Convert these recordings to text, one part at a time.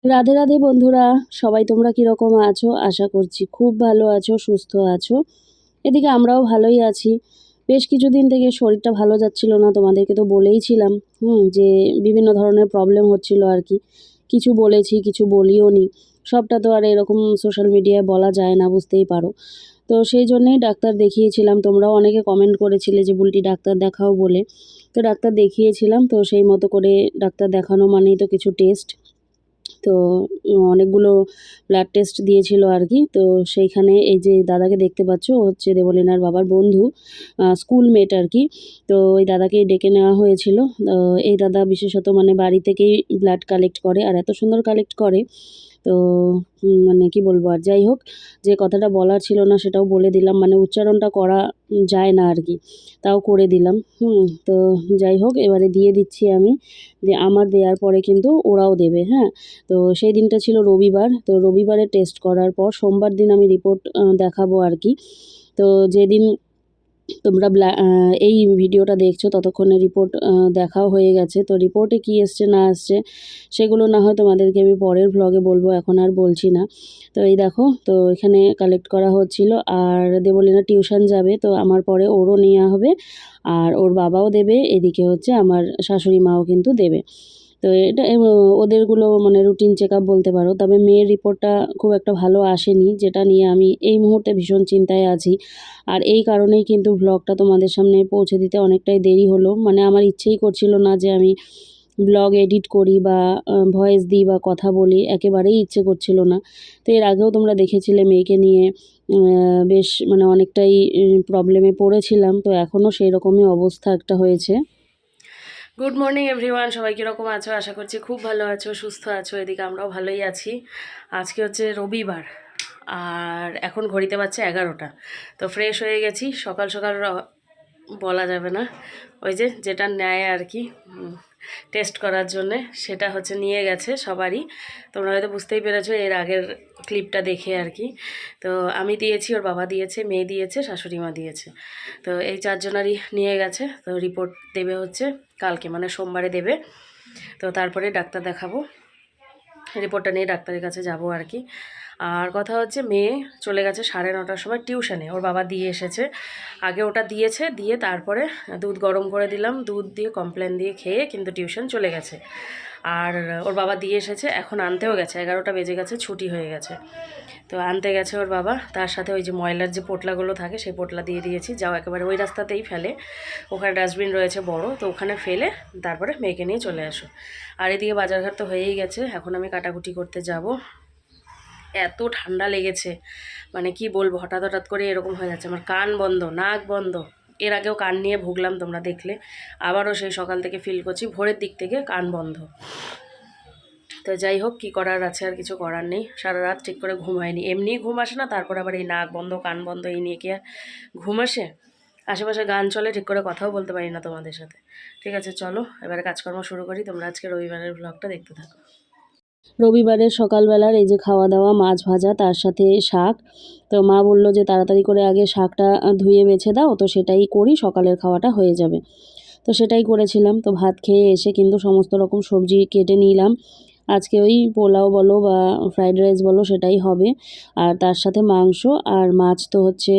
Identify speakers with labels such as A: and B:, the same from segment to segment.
A: রাধে রাধে বন্ধুরা, সবাই তোমরা কীরকম আছো? আশা করছি খুব ভালো আছো, সুস্থ আছো। এদিকে আমরাও ভালোই আছি। বেশ কিছুদিন থেকে শরীরটা ভালো যাচ্ছিল না, তোমাদেরকে তো বলেইছিলাম যে বিভিন্ন ধরনের প্রবলেম হচ্ছিল আর কি। কিছু বলেছি, কিছু বলিও নি। সবটা তো আর এরকম সোশ্যাল মিডিয়ায় বলা যায় না, বুঝতেই পারো। তো সেই জন্যেই ডাক্তার দেখিয়েছিলাম। তোমরাও অনেকে কমেন্ট করেছিলে যে বুলটি ডাক্তার দেখাও বলে। তো ডাক্তার দেখিয়েছিলাম, তো সেই মতো করে ডাক্তার দেখানো মানেই তো কিছু টেস্ট। তো অনেকগুলো ব্লাড টেস্ট দিয়েছিল আর কি। তো সেইখানে এই যে দাদাকে দেখতে পাচ্ছ, ও হচ্ছে দেবলীনার বাবার বন্ধু, স্কুলমেট আর কি। তো ওই দাদাকেই ডেকে নেওয়া হয়েছিল। এই দাদা বিশেষত মানে বাড়ি থেকেই ব্লাড কালেক্ট করে, আর এত সুন্দর কালেক্ট করে। তো মানে কি বলবো, আর যাই হোক, যে কথাটা বলার ছিল না সেটাও বলে দিলাম, মানে উচ্চারণটা করা যায় না আর কি, তাও করে দিলাম। তো যাই হোক, এবারে দিয়ে দিচ্ছি আমি। যে আমার দেওয়ার পরে কিন্তু ওরাও দেবে, হ্যাঁ। তো সেই দিনটা ছিল রবিবার। তো রবিবারে টেস্ট করার পর সোমবার দিন আমি রিপোর্ট দেখাবো আর কি। তো যেদিন তোমরা এই ভিডিওটা দেখছো ততক্ষণে রিপোর্ট দেখাও হয়ে গেছে। তো রিপোর্টে কী এসছে না আসছে সেগুলো না হয় তোমাদেরকে আমি পরের ভ্লগে বলবো, এখন আর বলছি না। তো এই দেখো, তো এখানে কালেক্ট করা হচ্ছিল, আর দেবলীনা টিউশন যাবে, তো আমার পরে ওরও নেওয়া হবে, আর ওর বাবাও দেবে, এদিকে হচ্ছে আমার শাশুড়ি মাও কিন্তু দেবে। তো এটা ওদেরগুলো মানে রুটিন চেক আপ বলতে পারো। তবে মেয়ের রিপোর্টটা খুব একটা ভালো আসেনি, যেটা নিয়ে আমি এই মুহূর্তে ভীষণ চিন্তায় আছি। আর এই কারণেই কিন্তু ব্লগটা তোমাদের সামনে পৌঁছে দিতে অনেকটাই দেরি হলো। মানে আমার ইচ্ছেই করছিল না যে আমি ব্লগ এডিট করি বা ভয়েস দিই বা কথা বলি, একেবারেই ইচ্ছে করছিল না। তো এর আগেও তোমরা দেখেছিলে মেয়েকে নিয়ে বেশ মানে অনেকটাই প্রবলেমে পড়েছিলাম। তো এখনও সেই রকমই অবস্থা একটা হয়েছে। গুড মর্নিং এভরিওয়ান, সবাই কীরকম আছো? আশা করছি খুব ভালো আছো, সুস্থ আছো। এদিকে আমরাও ভালোই আছি। আজকে হচ্ছে রবিবার, আর এখন ঘড়িতে বাজছে 11টা। তো ফ্রেশ হয়ে গেছি, সকাল সকাল বলা যাবে না, ওই যে যেটা নেয় আর কি টেস্ট করার জন্যে, সেটা হচ্ছে নিয়ে গেছে সবারই। তোমরা হয়তো বুঝতেই পেরেছো এর আগের ক্লিপটা দেখে আর কি। তো আমি দিয়েছি, ওর বাবা দিয়েছে, মেয়ে দিয়েছে, শাশুড়ি মা দিয়েছে। তো এই চারজনারই নিয়ে গেছে। তো রিপোর্ট দেবে হচ্ছে কালকে, মানে সোমবারে দেবে। তো তারপরে ডাক্তার দেখাবো, রিপোর্টটা নিয়ে ডাক্তারের কাছে যাব আর কি। আর কথা হচ্ছে মেয়ে চলে গেছে 9:30টার সময় টিউশনে, ওর বাবা দিয়ে এসেছে। আগে ওটা দিয়েছে, দিয়ে তারপরে দুধ গরম করে দিলাম, দুধ দিয়ে কমপ্লেন দিয়ে খেয়ে কিন্তু টিউশন চলে গেছে। আর ওর বাবা দিয়ে এসেছে, এখন আনতেও গেছে, 11টা বেজে গেছে, ছুটি হয়ে গেছে। তো আনতে গেছে ওর বাবা, তার সাথে ওই যে ময়লার যে পোটলাগুলো থাকে সেই পোটলা দিয়ে দিয়েছি, যাও একেবারে ওই রাস্তাতেই ফেলে, ওখানে ডাস্টবিন রয়েছে বড়, তো ওখানে ফেলে তারপরে মেয়েকে নিয়ে চলে আসো। আর এদিকে বাজারঘাট তো হয়েই গেছে, এখন আমি কাটাকুটি করতে যাব। এত ঠান্ডা লেগেছে, মানে কি বলবো, হঠাৎ হঠাৎ করে এরকম হয়ে যাচ্ছে, আমার কান বন্ধ, নাক বন্ধ। এর আগেও কান নিয়ে ভুগলাম, তোমরা দেখলে। আবারও সেই সকাল থেকে ফিল করছি ভোরের দিক থেকে কান বন্ধ। তো যাই হোক, কী করার আছে, আর কিছু করার নেই। সারা রাত ঠিক করে ঘুম হয়নি, এমনিই ঘুম আসে না, তারপর আবার এই নাক বন্ধ কান বন্ধ এই নিয়ে কি আর ঘুম আসে? আশেপাশে গান চলে, ঠিক করে কথাও বলতে পারি না তোমাদের সাথে। ঠিক আছে, চলো এবারে কাজকর্ম শুরু করি। তোমরা আজকে রবিবারের ব্লগটা দেখতে থাকো। রবিবারের সকালবেলার এই যে খাওয়া দাওয়া, মাছ ভাজা, তার সাথে শাক। তো মা বললো যে তাড়াতাড়ি করে আগে শাকটা ধুয়ে বেছে দাও, তো সেটাই করি, সকালের খাওয়াটা হয়ে যাবে। তো সেটাই করেছিলাম। তো ভাত খেয়ে এসে কিন্তু সমস্ত রকম সবজি কেটে নিলাম। আজকে ওই পোলাও বলো বা ফ্রাইড রাইস বলো সেটাই হবে। আর তার সাথে মাংস আর মাছ তো হচ্ছে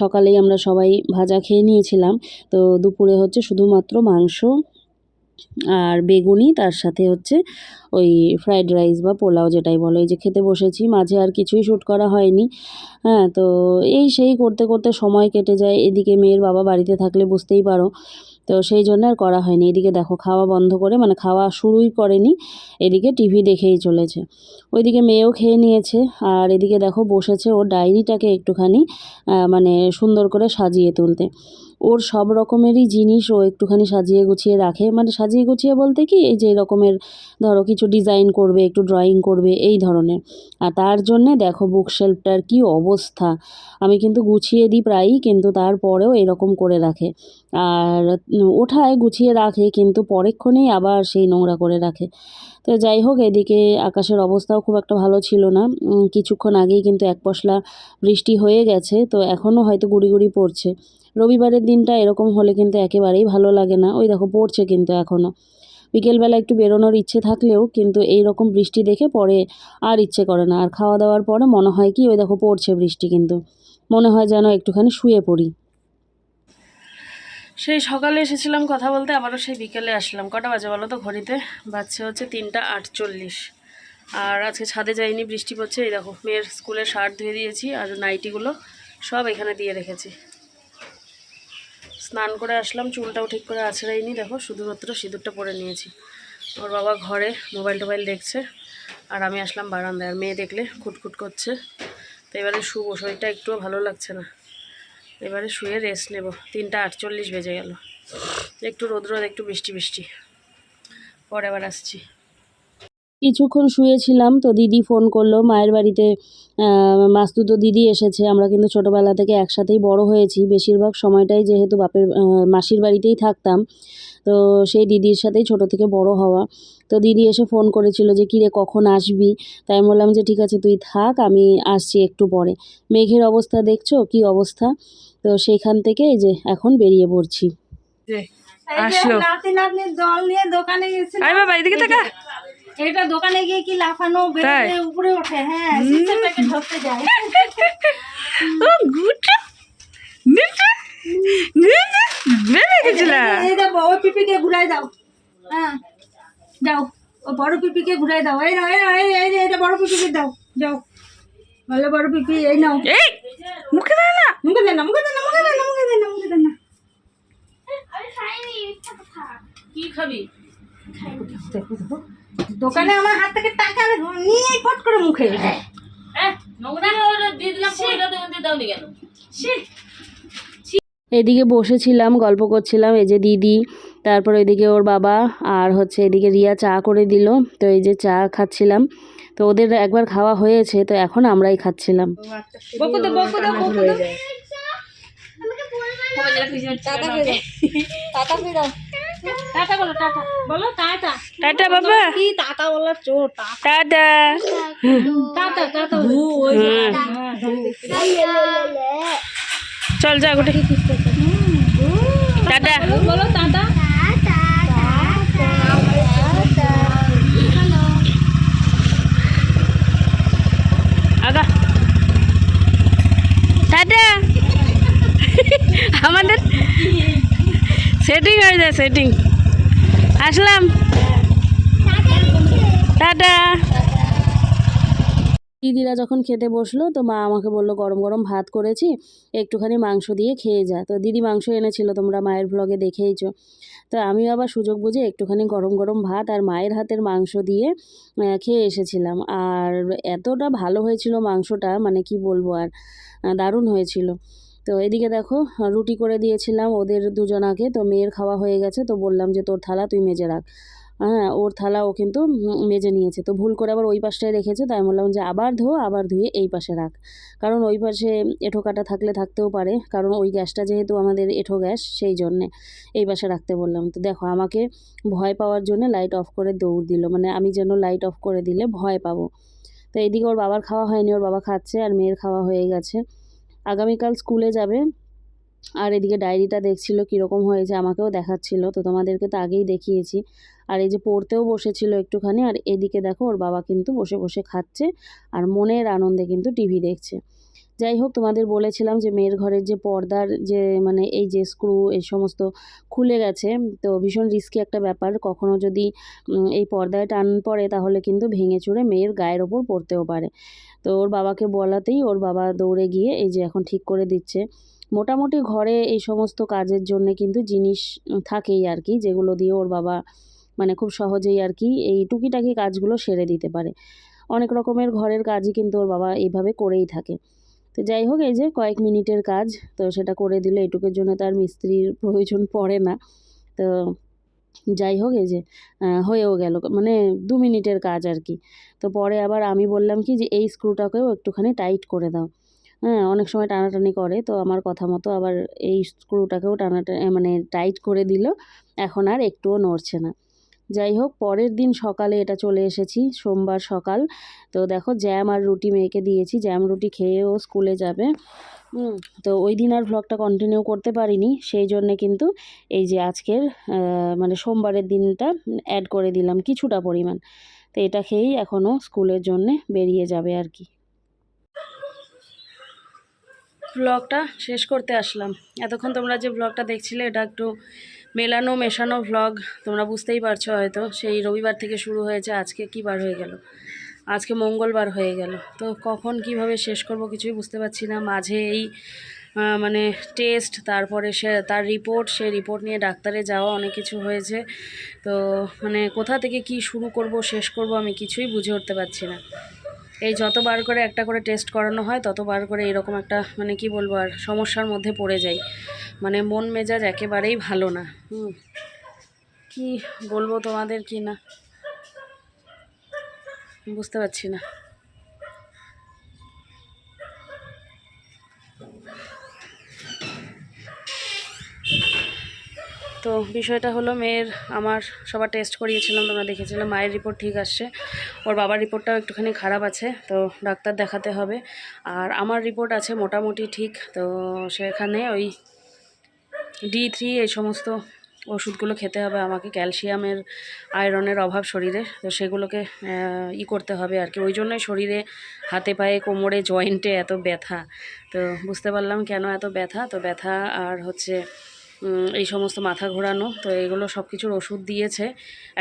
A: সকালেই আমরা সবাই ভাজা খেয়ে নিয়েছিলাম। তো দুপুরে হচ্ছে শুধুমাত্র মাংস আর বেগুনি, তার সাথে হচ্ছে ওই ফ্রাইড রাইস বা পোলাও যেটাই বলো। এই যে খেতে বসেছি, মাঝে আর কিছুই শ্যুট করা হয়নি। হ্যাঁ, তো এই সেই করতে করতে সময় কেটে যায়। এদিকে মেয়ের বাবা বাড়িতে থাকলে বুঝতেই পারো, তো সেই জন্য আর করা হয়নি। এদিকে দেখো খাওয়া বন্ধ করে, মানে খাওয়া শুরুই করেনি, এদিকে টিভি দেখেই চলেছে। ওইদিকে মেয়েও খেয়ে নিয়েছে, আর এদিকে দেখো বসেছে ওর ডায়েরিটাকে একটুখানি মানে সুন্দর করে সাজিয়ে তুলতে। ওর সব রকমেরই জিনিস ও একটুখানি সাজিয়ে গুছিয়ে রাখে, মানে সাজিয়ে গুছিয়ে বলতে কি, এই যে এরকমের ধরো কিছু ডিজাইন করবে, একটু ড্রয়িং করবে, এই ধরনের। আর তার জন্যে দেখো বুকশেলফটার কি অবস্থা। আমি কিন্তু গুছিয়ে দিই প্রায়ই, কিন্তু তারপরেও এরকম করে রাখে। আর ওঠায় গুছিয়ে রাখে, কিন্তু পরেক্ষণেই আবার সেই নোংরা করে রাখে। তো যাই হোক, এদিকে আকাশের অবস্থাও খুব একটা ভালো ছিল না। কিছুক্ষণ আগেই কিন্তু এক পশলা বৃষ্টি হয়ে গেছে, তো এখনও হয়তো গুড়ি গুড়ি পড়ছে। রবিবারের দিনটা এরকম হলে কিন্তু একেবারেই ভালো লাগে না। ওই দেখো পড়ছে কিন্তু এখনও। বিকেলবেলা একটু বেরোনোর ইচ্ছে থাকলেও কিন্তু এই রকম বৃষ্টি দেখে পরে আর ইচ্ছে করে না। আর খাওয়া দাওয়ার পরে মনে হয় কি ওই দেখো পড়ছে বৃষ্টি, কিন্তু মনে হয় যেন একটুখানি শুয়ে পড়ি। সেই সকালে এসেছিলাম কথা বলতে, আবারও সেই বিকেলে আসলাম। কটা বাজে বলো তো ঘড়িতে? বাজছে হচ্ছে 3:48। আর আজকে ছাদে যাইনি, বৃষ্টি পড়ছে। এই দেখো মেয়ের স্কুলের শার্ট ধুয়ে দিয়েছি আর নাইটিগুলো সব এখানে দিয়ে রেখেছি। স্নান করে আসলাম, চুলটাও ঠিক করে আছড়াইনি, দেখো শুধুমাত্র সিঁদুরটা পরে নিয়েছি। ওর বাবা ঘরে মোবাইল টোবাইল দেখছে আর আমি আসলাম বারান্দায়। আর মেয়ে দেখলে খুটখুট করছে। তো এবারে শুবো, শরীরটা একটুও ভালো লাগছে না, এবারে শুয়ে রেস্ট নেব। 3:48 বেজে গেল। একটু রোদ রোদ, একটু বৃষ্টি বৃষ্টি, পরে আবার আসছি। কিছুক্ষণ শুয়েছিলাম তো দিদি ফোন করলো। মায়ের বাড়িতে মাস্তুতো দিদি এসেছে। আমরা কিন্তু ছোটোবেলা থেকে একসাথেই বড় হয়েছি, বেশিরভাগ সময়টাই যেহেতু বাপের মাসির বাড়িতেই থাকতাম, তো সেই দিদির সাথেই ছোট থেকে বড় হওয়া। তো দিদি এসে ফোন করেছিল যে কিরে কখন আসবি, তাই আমি বললাম যে ঠিক আছে তুই থাক, আমি আসছি একটু পরে। মেঘের অবস্থা দেখছো কি অবস্থা, তো সেইখান থেকে এই যে এখন বেরিয়ে পড়ছি।
B: আসলো নাতি দল নিয়ে দোকানে গেছিল। আই বাবা এদিকে তাকা। এটা দোকানে গিয়ে কি লাফানো বেড়ে উপরে ওঠে। হ্যাঁ সিস্টেমটাকে ধরতে যায়। ও গুড নিচে নিচে বেড়ে গেছিল। এই দাও বড় পিপিকে ঘুরাই দাও। হ্যাঁ দাও, ও বড় পিপিকে ঘুরাই দাও। এই নাও এই বড় পিপিকে দাও, যাও ভালো বড় পিপি। এই নাও, এই মুখে দে না, মুখে দে না, মুখে দে না, মুখে দে না, মুখে দে না, মুখে দে না।
A: কি খাবি?
B: দোকানে আমার হাত থেকে টাকা নিয়ে ফট করে মুখে
A: এদিকে বসেছিলাম, গল্প করছিলাম। এই যে দিদি, তারপর এদিকে ওর বাবা, আর হচ্ছে এদিকে রিয়া চা করে দিল। তো এই যে চা খাচ্ছিলাম। তো ওদের একবার খাওয়া হয়েছে, তো এখন আমরাই খাচ্ছিলাম।
B: টাটা বলো, টাটা বলো, টাটা
A: টাটা বাবা,
B: কি টাটা বলো, চোর
A: টাটা
B: টাটা টাটা।
A: চল যা গোটে, টাটা
B: বলো, টাটা।
A: আগা টাটা। আমাদের সেটিং হয়ে যায়, সেটিং। আসলাম, টাটা। দিদিরা যখন খেতে বসলো তো মা আমাকে বললো গরম গরম ভাত করেছি, একটুখানি মাংস দিয়ে খেয়ে যা। তো দিদি মাংস এনেছিল, তোমরা মায়ের ব্লগে দেখেইছো। তো আমিও আবার সুযোগ বুঝে একটুখানি গরম গরম ভাত আর মায়ের হাতের মাংস দিয়ে খেয়ে এসেছিলাম। আর এতটা ভালো হয়েছিল মাংসটা, মানে কি বলবো আর, দারুণ হয়েছিল। তো এদিকে দেখো রুটি করে দিয়েছিলাম ওদের দুজনাকে। তো মেয়ের খাওয়া হয়ে গেছে, তো বললাম যে তোর থালা তুই মেজে রাখ। হ্যাঁ ওর থালা ও কিন্তু মেজে নিয়েছে। তো ভুল করে আবার ওই পাশটায় রেখেছে, তাই বললাম যে আবার ধো, আবার ধুয়ে এই পাশে রাখ, কারণ ওই পাশে এঁঠো কাটা থাকলে থাকতেও পারে, কারণ ওই গ্যাসটা যেহেতু আমাদের এঁঠো গ্যাস, সেই জন্যে এই পাশে রাখতে বললাম। তো দেখো আমাকে ভয় পাওয়ার জন্য লাইট অফ করে দৌড় দিল, মানে আমি যেন লাইট অফ করে দিলে ভয় পাবো। তো এইদিকে ওর বাবার খাওয়া হয়নি, ওর বাবা খাচ্ছে, আর মেয়ের খাওয়া হয়ে গেছে। আগামীকাল স্কুলে যাবে। আর এদিকে ডায়েরিটা দেখছিল কীরকম হয়েছে, আমাকেও দেখাচ্ছিল, তো তোমাদেরকে তো আগেই দেখিয়েছি। আর এই যে পড়তেও বসেছিল একটুখানি, আর এদিকে দেখো ওর বাবা কিন্তু বসে বসে খাচ্ছে আর মনের আনন্দে কিন্তু টিভি দেখছে। যাই হোক, তোমাদের বলেছিলাম যে মেয়ের ঘরের যে পর্দার যে মানে এই যে স্ক্রু এই সমস্ত খুলে গেছে, তো ভীষণ রিস্কি একটা ব্যাপার। কখনো যদি এই পর্দায় টান পড়ে তাহলে কিন্তু ভেঙে চুরে মেয়ের গায়ের ওপর পড়তেও পারে। তো ওর বাবাকে বলাতেই ওর বাবা দৌড়ে গিয়ে এই যে এখন ঠিক করে দিচ্ছে। মোটামুটি ঘরে এই সমস্ত কাজের জন্য কিন্তু জিনিস থাকেই আর কি, যেগুলো দিয়ে ওর বাবা মানে খুব সহজেই আর কি এই টুকিটাকি কাজগুলো সেরে দিতে পারে। অনেক রকমের ঘরের কাজই কিন্তু ওর বাবা এইভাবে করেই থাকে। তো যাই হোক, এই যে কয়েক মিনিটের কাজ, তো সেটা করে দিলে এটুকুর জন্য তার মিস্ত্রির প্রয়োজন পড়ে না। তো যাই হোক, এই যে হয়েও গেল, মানে 2 মিনিটের কাজ আর কি। তো পরে আবার আমি বললাম কি যে এই স্ক্রুটাকেও একটুখানি টাইট করে দাও। হ্যাঁ অনেক সময় টানাটানি করে, তো আমার কথা মতো আবার এই স্ক্রুটাকেও মানে টাইট করে দিল, এখন আর একটুও নড়ছে না। যাই হোক, পরের দিন সকালে এটা চলে এসেছি, সোমবার সকাল। তো দেখো জ্যাম আর রুটি মেয়েকে দিয়েছি, জ্যাম রুটি খেয়ে ও স্কুলে যাবে। তো ওই দিন আর ভ্লগটা কন্টিনিউ করতে পারিনি, সেই জন্যে কিন্তু এই যে আজকের মানে সোমবারের দিনটা অ্যাড করে দিলাম কিছুটা পরিমাণ। তো এটা খেয়েই এখনও স্কুলের জন্যে বেরিয়ে যাবে আর কি। ব্লগটা শেষ করতে আসলাম। এতক্ষণ তোমরা যে ব্লগটা দেখছিলে এটা একটু মেলানো মেশানো ভ্লগ, তোমরা বুঝতেই পারছো হয়তো। সেই রবিবার থেকে শুরু হয়েছে, আজকে কী বার হয়ে গেল, আজকে মঙ্গলবার হয়ে গেল। তো কখন কিভাবে শেষ করব কিছুই বুঝতে পারছি না। মাঝে এই মানে টেস্ট, তারপরে তার রিপোর্ট, সেই রিপোর্ট নিয়ে ডাক্তারে যাওয়া, অনেক কিছু হয়েছে। তো মানে কোথা থেকে কি শুরু করব শেষ করব আমি কিছুই বুঝে উঠতে পারছি না। এই যতবার করে একটা করে টেস্ট করানো হয় ততবার করে এরকম একটা মানে কি বলবো আর সমস্যার মধ্যে পড়ে যাই। মানে মন মেজাজ একেবারেই ভালো না। কি বলবো তোমাদের কি না বুঝতে পারছি না। তো বিষয়টা হলো, মেয়ের আমার সবার টেস্ট করিয়েছিলাম, তোমরা দেখেছিলাম। মায়ের রিপোর্ট ঠিক আসছে, ওর বাবার রিপোর্টটাও একটুখানি খারাপ আছে, তো ডাক্তার দেখাতে হবে। আর আমার রিপোর্ট আছে মোটামুটি ঠিক। তো সেখানে ওই D3 এই সমস্ত ওষুধগুলো খেতে হবে আমাকে, ক্যালসিয়ামের আয়রনের অভাব শরীরে, তো সেগুলোকে করতে হবে আর কি। ওই জন্যই শরীরে হাতে পায়ে কোমরে জয়েন্টে এত ব্যথা। তো বুঝতে পারলাম কেন এত ব্যথা। তো ব্যথা আর হচ্ছে এই সমস্ত মাথা ঘোরানো, তো এগুলো সব কিছুর ওষুধ দিয়েছে।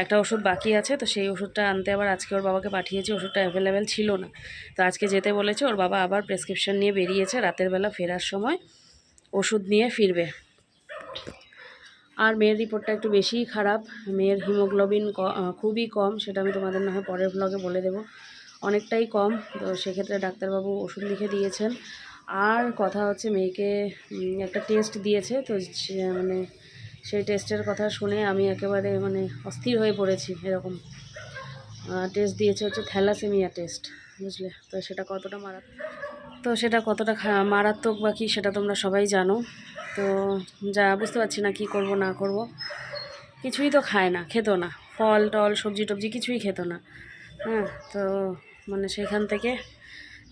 A: একটা ওষুধ বাকি আছে, তো সেই ওষুধটা আনতে আবার আজকে ওর বাবাকে পাঠিয়েছি। ওষুধটা অ্যাভেলেবেল ছিল না, তো আজকে যেতে বলেছে। ওর বাবা আবার প্রেসক্রিপশন নিয়ে বেরিয়েছে, রাতের বেলা ফেরার সময় ওষুধ নিয়ে ফিরবে। আর মেয়ের রিপোর্টটা একটু বেশিই খারাপ। মেয়ের হিমোগ্লোবিন খুবই কম, সেটা আমি তোমাদের না হয় পরের ব্লগে বলে দেবো, অনেকটাই কম। তো সেক্ষেত্রে ডাক্তারবাবু ওষুধ লিখে দিয়েছেন। আর কথা হচ্ছে মেয়েকে একটা টেস্ট দিয়েছে, তো মানে সেই টেস্টের কথা শুনে আমি একেবারে মানে অস্থির হয়ে পড়েছি। এরকম টেস্ট দিয়েছে হচ্ছে থ্যালাসেমিয়া টেস্ট, বুঝলে? তো সেটা কতটা মারাত্মক বা কী সেটা তোমরা সবাই জানো। তো যা বুঝতে পারছি না কি করব না করব। কিছুই তো খায় না, খেত না, ফল টল সবজি টবজি কিছুই খেত না। তো মানে সেখান থেকে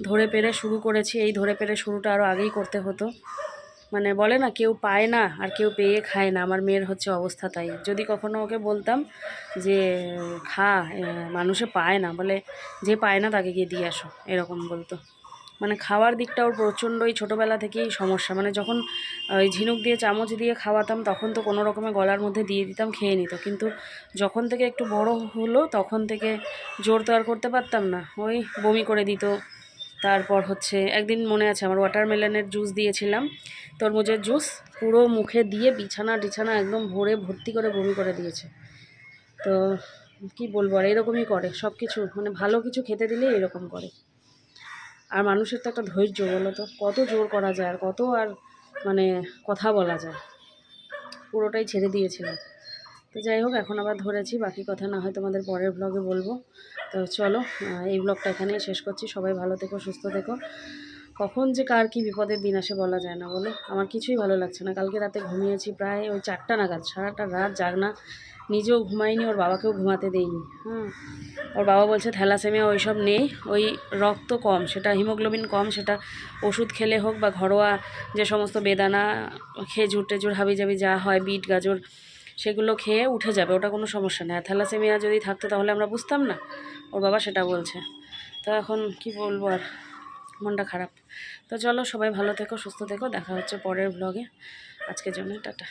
A: ধরে পেরে শুরু করেছি। এই ধরে পেরে শুরুটা আরও আগেই করতে হতো। মানে বলে না, কেউ পায় না আর কেউ পেয়ে খায় না, আমার মেয়ের হচ্ছে অবস্থা তাই। যদি কখনো ওকে বলতাম যে মানুষে পায় না, বলে যে পায় না তাকে গিয়ে দিয়ে আসো, এরকম বলতো। মানে খাওয়ার দিকটা ওর প্রচণ্ডই ছোটোবেলা থেকেই সমস্যা। মানে যখন ওই ঝিনুক দিয়ে চামচ দিয়ে খাওয়াতাম তখন তো কোনো রকমে গলার মধ্যে দিয়ে দিতাম, খেয়ে নিত। কিন্তু যখন থেকে একটু বড় হলো তখন থেকে জোর তো আর করতে পারতাম না, ওই বমি করে দিত। তারপর হচ্ছে একদিন মনে আছে আমার ওয়াটারমেলনের জুস দিয়েছিলাম, তরমুজের জুস, পুরো মুখে দিয়ে বিছানা টিছানা একদম ভর্তি করে বমি করে দিয়েছে। তো কি বলবো, আর এরকমই করে সব কিছু, মানে ভালো কিছু খেতে দিলে এরকম করে। আর মানুষের তো একটা ধৈর্য, বলো তো, কত জোর করা যায় আর কত আর মানে কথা বলা যায়। পুরোটাই ছেড়ে দিয়েছিলাম। তো যাই হোক, এখন আবার ধরেছি, বাকি কথা না হয় তোমাদের পরের ব্লগে বলবো। তো চলো, এই ব্লগটা এখানেই শেষ করছি। সবাই ভালো থেকো, সুস্থ থেকো। কখন যে কার কি বিপদের দিন আসে বলা যায় না, বলো? আমার কিছুই ভালো লাগছে না। কালকে রাতে ঘুমিয়েছি প্রায় ওই 4টা নাগাদ, সারাটা রাত জাগনা, নিজেও ঘুমাইনি, ওর বাবাকেও ঘুমাতে দেইনি। ওর বাবা বলছে থ্যালাসেমিয়া ওইসব নেই, ওই রক্ত কম, সেটা হিমোগ্লোবিন কম, সেটা ওষুধ খেলে হোক বা ঘরোয়া যে সমস্ত বেদানা, খেজুর টেজুর হাবিজাবি যা হয়, বিট গাজর, সেগুলো খেয়ে উঠে যাবে, ওটা কোনো সমস্যা নেই। আর থ্যালাসেমিয়া যদি থাকতো তাহলে আমরা বুঝতাম না, ওর বাবা সেটা বলছে। তো এখন কি বলবো আর, মনটা খারাপ। তো চলো, সবাই ভালো থেকো, সুস্থ থেকো, দেখা হচ্ছে পরের ব্লগে। আজকের জন্য টাটা।